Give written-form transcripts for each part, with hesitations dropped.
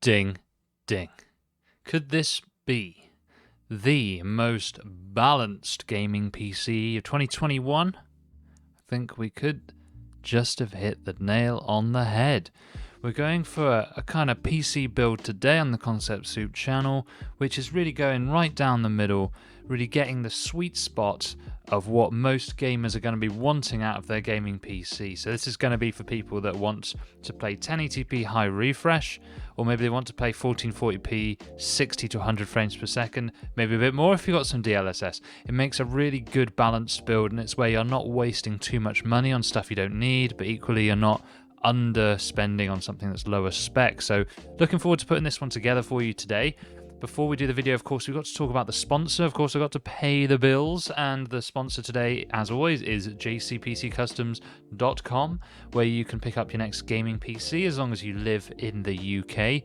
Ding, ding. Could this be the most balanced gaming PC of 2021? I think we could just have hit the nail on the head. We're going for a kind of PC build today on the Concept Soup channel, which is really going right down the middle, really getting the sweet spot of what most gamers are going to be wanting out of their gaming PC. So this is going to be for people that want to play 1080p high refresh, or maybe they want to play 1440p 60 to 100 frames per second, maybe a bit more if you've got some DLSS. It makes a really good balanced build, and it's where you're not wasting too much money on stuff you don't need, but equally you're not underspending on something that's lower spec. So looking forward to putting this one together for you today. Before we do the video, of course, we've got to talk about the sponsor. Of course, I've got to pay the bills, and the sponsor today, as always, is JCPCcustoms.com, where you can pick up your next gaming PC as long as you live in the UK.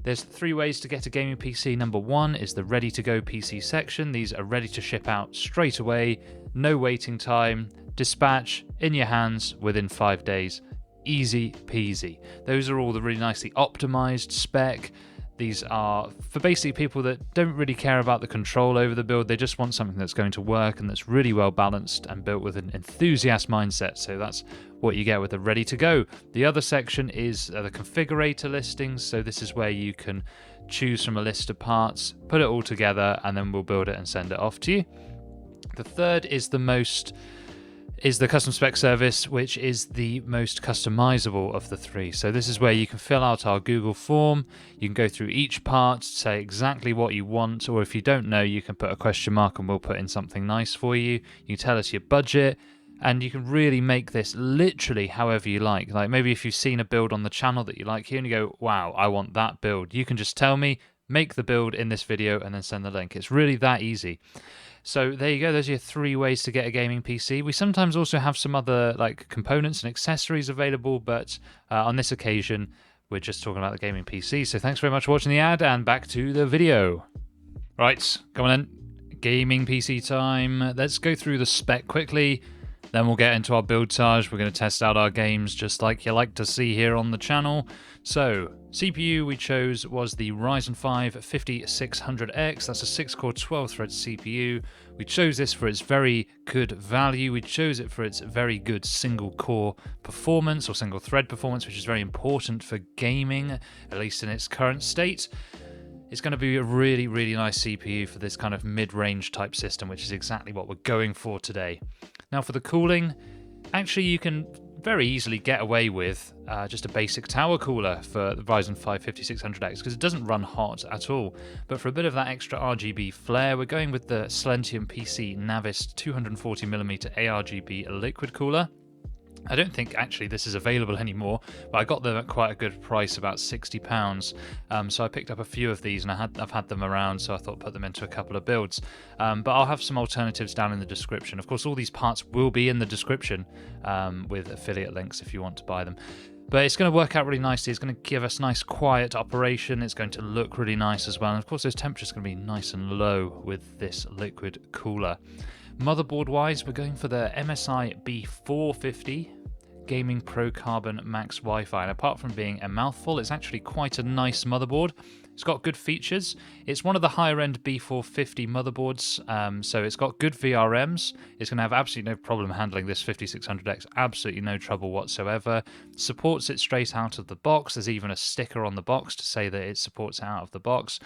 There's 3 ways to get a gaming PC. Number 1 is the ready-to-go PC section. These are ready to ship out straight away, no waiting time, dispatch in your hands within 5 days. Easy peasy. Those are all the really nicely optimized spec. These are for basically people that don't really care about the control over the build. They just want something that's going to work and that's really well balanced and built with an enthusiast mindset. So that's what you get with the ready to go. The other section is the configurator listings. So this is where you can choose from a list of parts, put it all together, and then we'll build it and send it off to you. The third is the custom spec service, which is the most customizable of the 3. So this is where you can fill out our Google form. You can go through each part, say exactly what you want, or if you don't know, you can put a question mark and we'll put in something nice for you. You can tell us your budget, and you can really make this literally however you like. Like maybe if you've seen a build on the channel that you like here and you go, wow, I want that build. You can just tell me, make the build in this video, and then send the link. It's really that easy. So there you go, those are your 3 ways to get a gaming PC. We sometimes also have some other like components and accessories available, but on this occasion, we're just talking about the gaming PC. So thanks very much for watching the ad, and back to the video. Right, come on then, gaming PC time. Let's go through the spec quickly, then we'll get into our Build-tage. We're going to test out our games just like you like to see here on the channel. So, CPU we chose was the Ryzen 5 5600X. That's a 6-core 12-thread CPU. We chose this for its very good value. We chose it for its very good single-core performance or single-thread performance, which is very important for gaming, at least in its current state. It's going to be a really, really nice CPU for this kind of mid-range type system, which is exactly what we're going for today. Now for the cooling, actually you can very easily get away with just a basic tower cooler for the Ryzen 5 5600X because it doesn't run hot at all. But for a bit of that extra RGB flair, we're going with the Silentium PC Navis 240mm ARGB liquid cooler. I don't think actually this is available anymore, but I got them at quite a good price, about £60. So I picked up a few of these, and I've had them around, so I thought put them into a couple of builds. But I'll have some alternatives down in the description. Of course, all these parts will be in the description with affiliate links if you want to buy them. But it's going to work out really nicely. It's going to give us nice quiet operation. It's going to look really nice as well. And of course, those temperatures are going to be nice and low with this liquid cooler. Motherboard wise, we're going for the MSI B450 Gaming Pro Carbon Max Wi-Fi, and apart from being a mouthful, it's actually quite a nice motherboard. It's got good features. It's one of the higher end B450 motherboards, so it's got good VRMs. It's going to have absolutely no problem handling this 5600X, absolutely no trouble whatsoever. Supports it straight out of the box. There's even a sticker on the box to say that it supports it out of the box.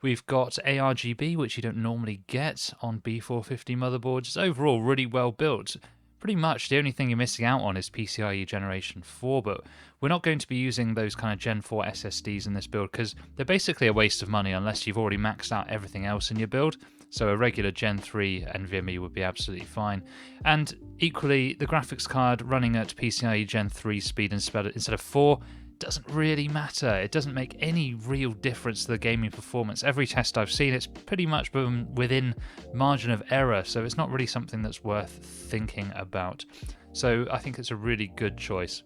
We've got ARGB, which you don't normally get on B450 motherboards. It's overall really well built. Pretty much the only thing you're missing out on is PCIe Generation 4, but we're not going to be using those kind of Gen 4 SSDs in this build because they're basically a waste of money unless you've already maxed out everything else in your build. So a regular Gen 3 NVMe would be absolutely fine. And equally, the graphics card running at PCIe Gen 3 speed instead of 4 doesn't really matter. It doesn't make any real difference to the gaming performance. Every test I've seen, it's pretty much within margin of error, so it's not really something that's worth thinking about. So I think it's a really good choice.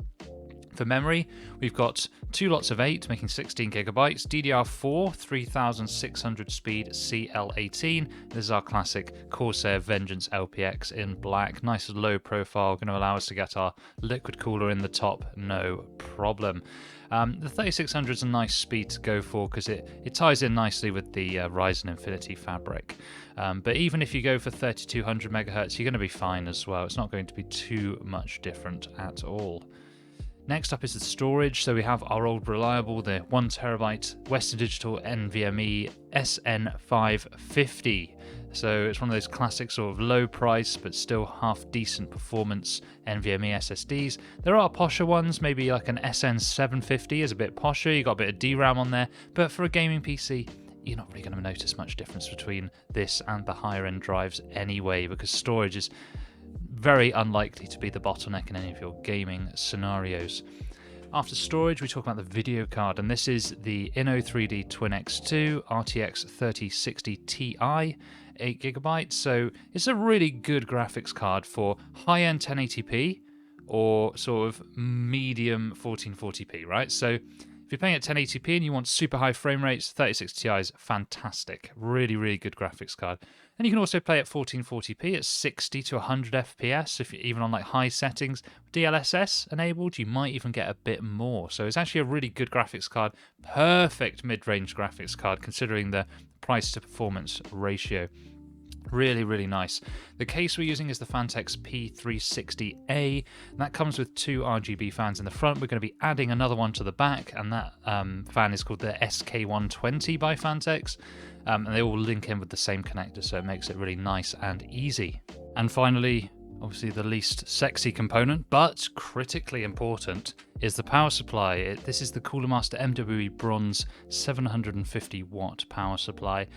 For memory, we've got 2 lots of 8, making 16 gigabytes, DDR4, 3600 speed CL18. This is our classic Corsair Vengeance LPX in black. Nice low profile, going to allow us to get our liquid cooler in the top, no problem. The 3600 is a nice speed to go for because it ties in nicely with the Ryzen Infinity fabric. But even if you go for 3200 megahertz, you're going to be fine as well. It's not going to be too much different at all. Next up is the storage. So we have our old reliable, the 1TB Western Digital NVMe SN550. So it's one of those classic sort of low price but still half decent performance NVMe SSDs. There are posher ones, maybe like an SN750 is a bit posher, you got a bit of DRAM on there, but for a gaming PC, you're not really going to notice much difference between this and the higher end drives anyway, because storage is very unlikely to be the bottleneck in any of your gaming scenarios. After storage, we talk about the video card, and this is the Inno3D Twin X2 RTX 3060 Ti, 8GB. So it's a really good graphics card for high-end 1080p or sort of medium 1440p, right? So if you're playing at 1080p and you want super high frame rates, 3060 Ti is fantastic. Really, really good graphics card. And you can also play at 1440p at 60 to 100 FPS, if you're even on like high settings. DLSS enabled, you might even get a bit more. So it's actually a really good graphics card. Perfect mid-range graphics card considering the price to performance ratio. Really, really nice. The case we're using is the Fantex P360A. That comes with 2 RGB fans in the front. We're going to be adding another one to the back, and that fan is called the SK120 by Fantex. And they all link in with the same connector, so it makes it really nice and easy. And finally, obviously the least sexy component, but critically important, is the power supply. This is the Cooler Master MWE Bronze 750 watt power supply.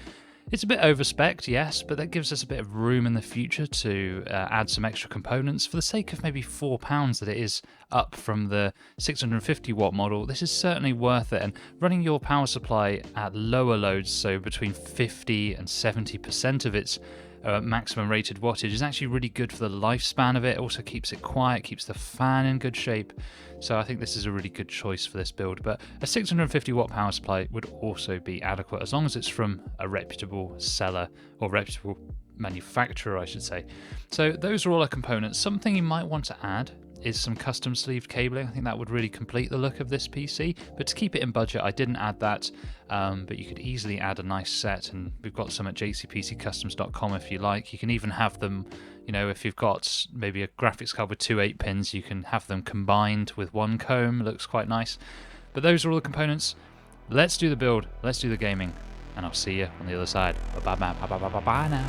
It's a bit over-spec'd, yes, but that gives us a bit of room in the future to add some extra components. For the sake of maybe £4 that it is up from the 650 watt model, this is certainly worth it. And running your power supply at lower loads, so between 50 and 70% of its maximum rated wattage, is actually really good for the lifespan of it. It also keeps it quiet, keeps the fan in good shape. So I think this is a really good choice for this build. But a 650 watt power supply would also be adequate as long as it's from a reputable seller or reputable manufacturer, I should say. So those are all our components. Something you might want to add is some custom sleeved cabling. I think that would really complete the look of this PC, but to keep it in budget I didn't add that, but you could easily add a nice set, and we've got some at jcpccustoms.com if you like. You can even have them, you know, if you've got maybe a graphics card with 2 8-pins, you can have them combined with one comb. It looks quite nice. But those are all the components. Let's do the build, let's do the gaming, and I'll see you on the other side. Bye now.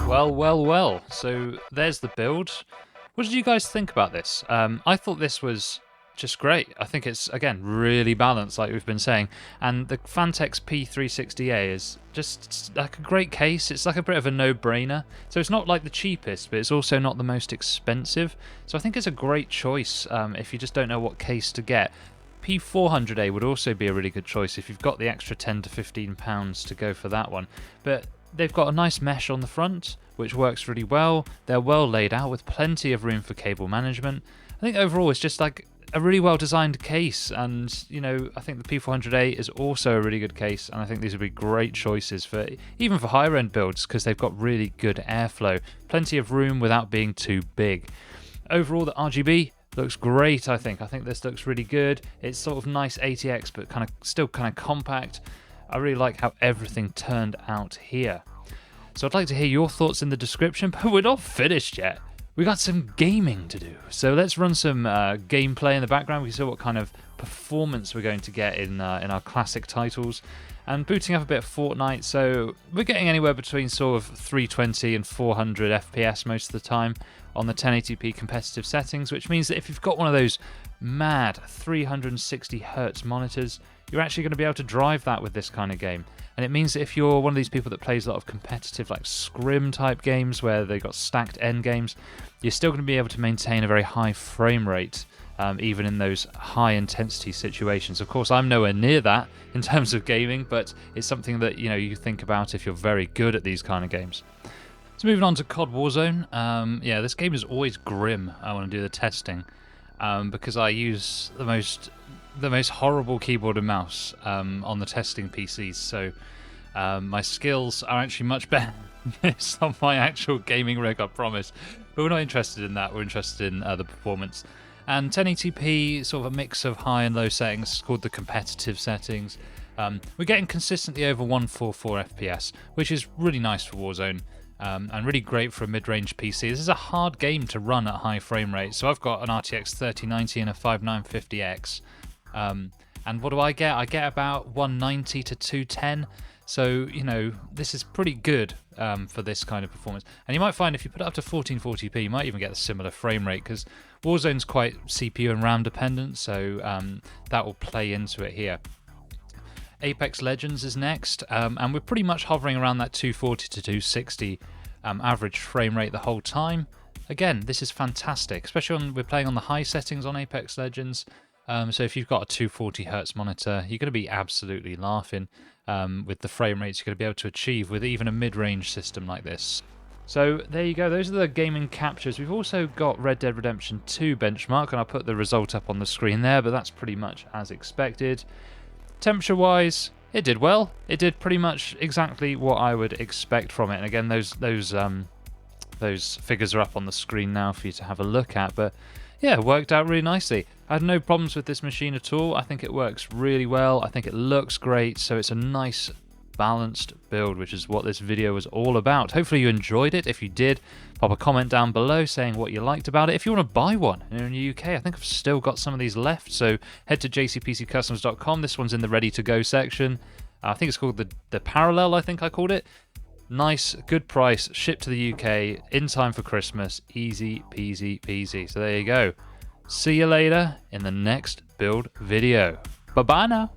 Well. So there's the build. What did you guys think about this? I thought this was just great. I think it's, again, really balanced, like we've been saying. And the Fantex P360A is just like a great case. It's like a bit of a no-brainer. So it's not like the cheapest, but it's also not the most expensive. So I think it's a great choice if you just don't know what case to get. P400A would also be a really good choice if you've got the extra 10 to 15 pounds to go for that one. But they've got a nice mesh on the front, which works really well. They're well laid out with plenty of room for cable management. I think overall it's just like a really well designed case, and you know, I think the P400A is also a really good case, and I think these would be great choices for even for higher end builds because they've got really good airflow, plenty of room without being too big. Overall, the RGB looks great. I think this looks really good. It's sort of nice ATX, but still kind of compact. I really like how everything turned out here. So I'd like to hear your thoughts in the description, but we're not finished yet. We got some gaming to do. So let's run some gameplay in the background. We see what kind of performance we're going to get in our classic titles. And booting up a bit of Fortnite, so we're getting anywhere between sort of 320 and 400 FPS most of the time on the 1080p competitive settings, which means that if you've got one of those mad 360 Hz monitors, you're actually going to be able to drive that with this kind of game. And it means that if you're one of these people that plays a lot of competitive like scrim type games where they've got stacked end games, you're still going to be able to maintain a very high frame rate even in those high intensity situations. Of course, I'm nowhere near that in terms of gaming, but it's something that you think about if you're very good at these kind of games. So moving on to COD Warzone. Yeah, this game is always grim. I want to do the testing because I use the most horrible keyboard and mouse on the testing PCs. So my skills are actually much better than this on my actual gaming rig, I promise. But we're not interested in that. We're interested in the performance. And 1080p, sort of a mix of high and low settings, it's called the competitive settings. We're getting consistently over 144 FPS, which is really nice for Warzone. And really great for a mid-range PC. This is a hard game to run at high frame rates. So I've got an RTX 3090 and a 5950X. And what do I get? I get about 190 to 210. So, this is pretty good for this kind of performance. And you might find if you put it up to 1440p, you might even get a similar frame rate because Warzone's quite CPU and RAM dependent, so that will play into it here. Apex Legends is next, and we're pretty much hovering around that 240 to 260 average frame rate the whole time. Again, this is fantastic, especially when we're playing on the high settings on Apex Legends. So if you've got a 240 Hz monitor, you're going to be absolutely laughing with the frame rates you're going to be able to achieve with even a mid-range system like this. So there you go, those are the gaming captures. We've also got Red Dead Redemption 2 benchmark, and I'll put the result up on the screen there, but that's pretty much as expected. Temperature-wise, it did well. It did pretty much exactly what I would expect from it. And again, those figures are up on the screen now for you to have a look at, but yeah, it worked out really nicely. I had no problems with this machine at all. I think it works really well. I think it looks great, so it's a nice balanced build, which is what this video was all about. Hopefully you enjoyed it. If you did, pop a comment down below saying what you liked about it. If you want to buy one and you're in the UK, I think I've still got some of these left, so head to jcpccustoms.com. This one's in the ready to go section. I think it's called the Parallel, I think I called it. Nice, good price, shipped to the UK in time for Christmas. Easy peasy peasy. So there you go. See you later in the next build video. Bye bye now.